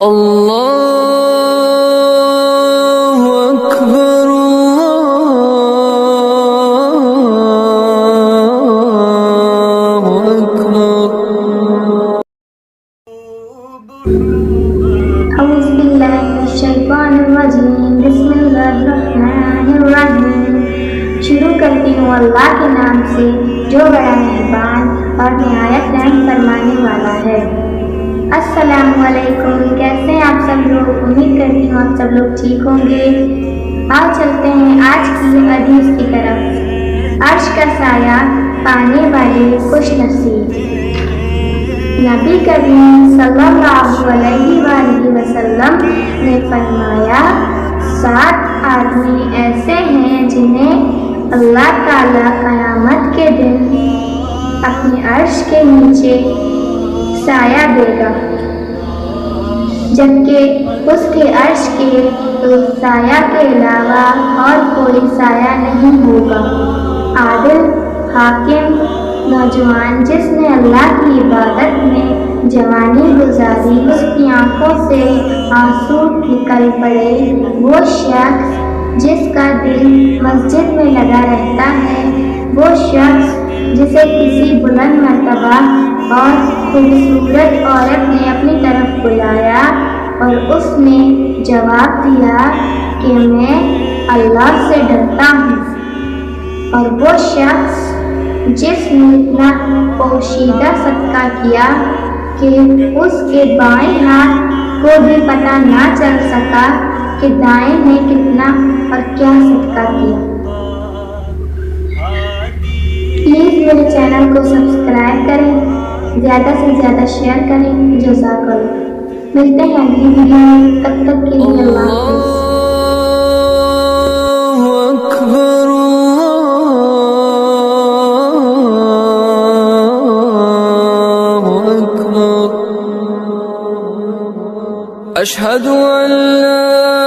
اللہ اکبر اللہ اکبر۔ اعوذ باللہ من الشیطان الرجیم، بسم اللہ الرحمن الرحیم۔ شروع کرتی ہوں اللہ کے نام سے جو بڑا مہربان اور نہایت رحم فرمانے والا ہے۔ السلام علیکم، کیسے ہیں آپ سب لوگ؟ امید کرتی ہوں آپ سب لوگ ٹھیک ہوں گے۔ آؤ چلتے ہیں آج کی حدیث کی طرف۔ عرش کا سایہ پانے والے خوش نصیب۔ نبی کریم صلی اللہ علیہ وآلہ وسلم نے فرمایا، 7 آدمی ایسے ہیں جنہیں اللہ تعالیٰ قیامت کے دن اپنے عرش کے نیچے سایہ دے گا، جبکہ اس کے عرش کے سایہ کے علاوہ اور کوئی سایہ نہیں ہوگا۔ عادل، حاکم، نوجوان جس نے اللہ کی عبادت میں جوانی گزاری، اس کی آنکھوں سے آنسو نکل پڑے، وہ شخص جس کا دل مسجد میں لگا رہتا ہے، وہ شخص جسے کسی بلند مرتبہ اور خوبصورت عورت نے اپنی طرف بلایا اور اس نے جواب دیا کہ میں اللہ سے ڈرتا ہوں، اور وہ شخص جس نے اتنا پوشیدہ صدقہ کیا کہ اس کے بائیں ہاتھ کو بھی پتہ نہ چل سکا کہ دائیں نے کتنا اور کیا صدقہ کیا۔ پلیز میرے چینل کو سبسکرائب کریں، زیادہ سے زیادہ شیئر کریں، جزاک اللہ۔ ملتے ہیں اگلی ویڈیو میں، تب تک کے لیے اللہ حافظ۔ أشهد أن لا